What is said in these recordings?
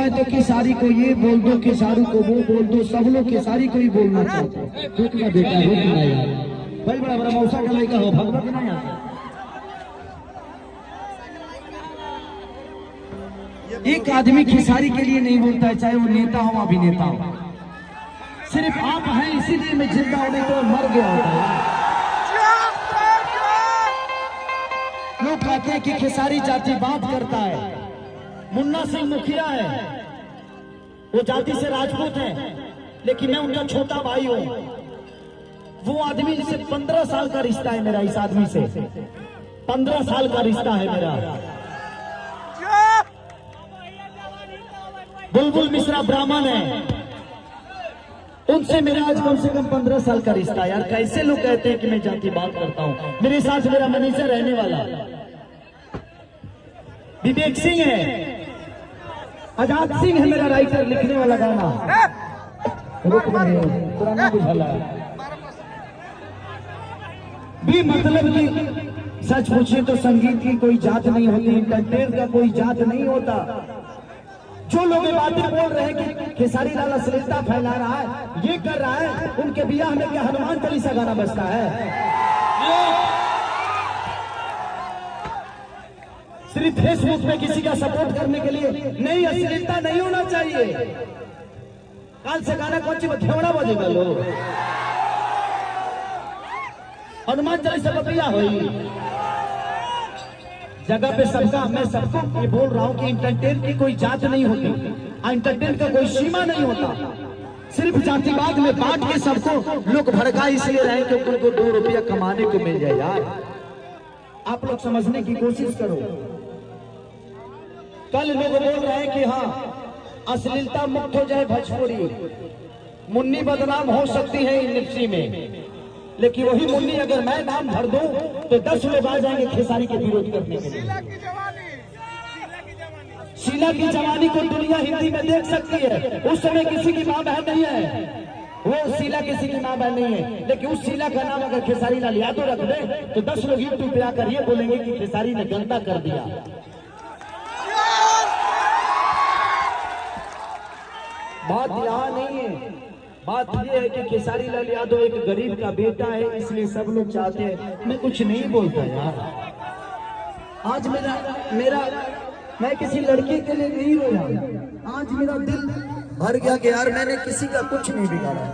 है तो खेसारी को ये बोल दो, खेसारू को वो बोल दो, सब लोग खेसारी को ही बोलना चाहते हैं। रुकना बेटा, रुकना यार, भाई बड़ा बड़ा मौसा का लड़का हो, भगवत ना यार। एक आदमी खेसारी के लिए नहीं बोलता है, चाहे वो नेता हो अभिनेता हो। सिर्फ आप हैं इसीलिए मैं जिंदा होने तो मर गया होता है। लोग कहते हैं कि खेसारी जातिवाद करता है। मुन्ना सिंह मुखिया है, वो जाति से राजपूत है, लेकिन मैं उनका छोटा भाई हूं। वो आदमी जिसे 15 साल का रिश्ता है मेरा, इस आदमी से 15 साल का रिश्ता है मेरा। बुलबुल मिश्रा ब्राह्मण है, उनसे मेरा आज कम से कम 15 साल का रिश्ता। यार कैसे लोग कहते हैं कि मैं जातिवाद करता हूं। मेरे साथ मेरा मैनेजर रहने वाला विवेक सिंह है, आजाद सिंह है मेरा राइटर, लिखने वाला गाना। पुराना बुझाला भी, मतलब कि सच पूछे तो संगीत की कोई जात नहीं होती, इंटरटेनमेंट का कोई जात नहीं होता। जो लोग बातें बोल रहे हैं कि खेसारी लाल अश्लीलता फैला रहा है, ये कर रहा है, उनके बियाह में क्या हनुमान चालीसा गाना बजता है? सिर्फ फेसबुक पे किसी का सपोर्ट करने के लिए नहीं, अश्लीलता नहीं होना चाहिए। कल से गाना कौन सी घेवड़ा बजेगा, लोग हनुमान चालीसा बतिया हुई जगह पे सबका। मैं सबको ये बोल रहा हूं कि इंटरटेन की कोई जात नहीं होती, इंटरटेन का कोई सीमा नहीं होता। सिर्फ जातिवाद में बांट के सबको लोग भड़का इसलिए रहे कि उनको 2 रुपया कमाने को मिल जाए। यार आप लोग समझने की कोशिश करो। कल लोग बोल रहे हैं कि हाँ अश्लीलता मुक्त हो जाए भोजपुरी, मुन्नी बदनाम हो सकती है इंडस्ट्री में, लेकिन वही मुन्नी अगर मैं नाम भर दूं तो 10 लोग आ जाएंगे खेसारी के विरोध करने के लिए। शीला की जवानी को दुनिया हिंदी में देख सकती है। उस समय किसी की मां बहन नहीं है, वो शीला किसी की मां बहन नहीं है, लेकिन उस शीला का नाम अगर खेसारी लाल यादव रख दे तो 10 लोग यूट्यूब पे आकर ये बोलेंगे कि खेसारी ने गंदा कर दिया। बात यहाँ नहीं है, बात यह है कि खेसारी लाल यादव एक गरीब का बेटा है, इसलिए सब लोग चाहते हैं। मैं कुछ नहीं बोलता यार, आज मेरा मैं किसी लड़के के लिए नहीं रोया, आज मेरा दिल भर गया कि यार मैंने किसी का कुछ नहीं बिगाड़ा।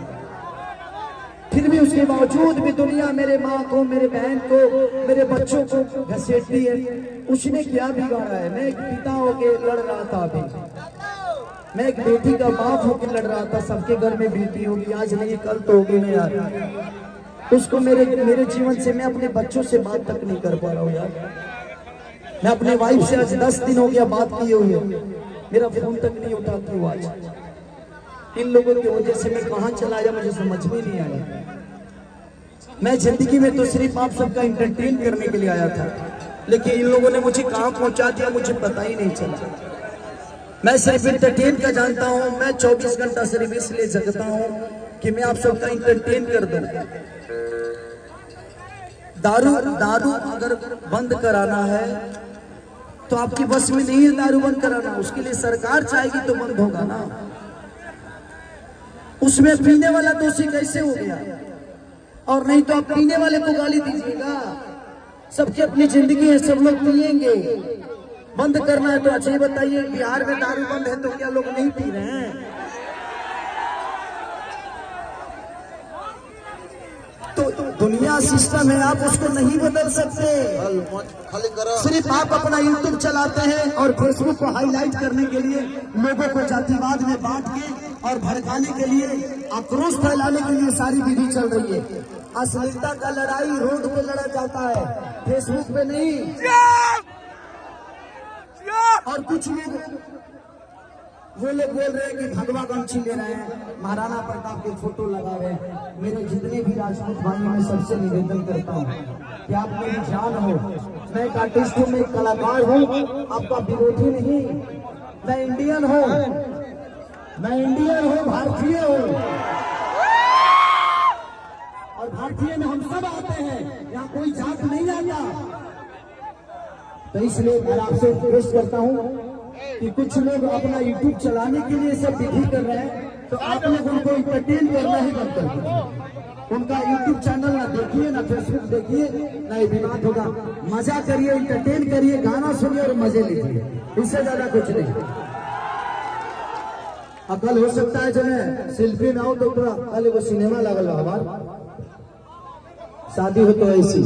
फिर भी उसके बावजूद भी दुनिया मेरे माँ को, मेरे बहन को, मेरे बच्चों को घसीटती है। उसने क्या बिगाड़ा है? मैं एक पिता होके लड़ रहा था, अभी मैं एक बेटी का बाप होकर लड़ रहा था। सबके घर में बेटी होगी, आज नहीं कल तो होगी ना यार। उसको मेरे जीवन से मैं अपने बच्चों से बात तक नहीं कर पा रहा हूँ यार। मैं अपने वाइफ से आज 10 दिन हो गया बात किए हुए, मेरा फोन तक नहीं उठाती हूँ आज। इन लोगों की वजह से मैं कहाँ चला गया मुझे समझ में नहीं आया। मैं जिंदगी में तो सिर्फ आप सबका एंटरटेन करने के लिए आया था, लेकिन इन लोगों ने मुझे कहाँ पहुंचा दिया मुझे पता ही नहीं चला। मैं सिर्फ इंटरटेन का जानता हूं। मैं 24 घंटा सिर्फ इसलिए जगता हूं कि मैं आप सबका इंटरटेन कर दूं। दारू अगर बंद कराना है तो आपकी बस में नहीं है दारू बंद कराना, उसके लिए सरकार चाहेगी तो बंद होगा ना। उसमें पीने वाला दोषी कैसे हो गया? और नहीं तो आप पीने वाले को गाली दीजिएगा। सबकी अपनी जिंदगी है, सब लोग पिएंगे। बंद करना है तो अच्छा ही बताइए, बिहार में दारू बंद है तो क्या लोग नहीं पी रहे हैं? तो दुनिया सिस्टम है, आप उसको नहीं बदल सकते। सिर्फ आप अपना यूट्यूब चलाते हैं और फेसबुक को हाईलाइट करने के लिए, लोगों को जातिवाद में बांट के और भड़काने के लिए, आक्रोश फैलाने के लिए सारी विधि चल रही है। अश्लीलता का लड़ाई रोड पे लड़ा जाता है, फेसबुक पे नहीं। और कुछ लोग वो लोग बोल रहे हैं कि भगवा गमछी ले रहे हैं, महाराणा प्रताप की फोटो लगा रहे हैं। मेरे जितने भी राजपूत भाई मैं सबसे निवेदन करता हूँ कि आप मेरी जान हो। मैं एक आर्टिस्ट हूँ, मैं एक कलाकार हूँ, आपका विरोधी नहीं। मैं इंडियन हूँ, भारतीय हूँ, और भारतीय में हम सब आते हैं, यहाँ कोई जात नहीं आता। तो इसलिए मैं आपसे रिक्वेस्ट करता हूँ कि कुछ लोग अपना यूट्यूब चलाने के लिए सब विधि कर रहे हैं, तो आप लोग उनको इंटरटेन करना ही बंद कर दीजिए। उनका यूट्यूब चैनल ना देखिए, ना फेसबुक देखिए, ना ये विवाद होगा। मजा करिए, इंटरटेन करिए, गाना सुनिए और मजे लीजिए, इससे ज्यादा कुछ नहीं। कल हो सकता है जो है सेल्फी ना हो तो थोड़ा कल वो सिनेमा लगल हमार शादी हो तो ऐसी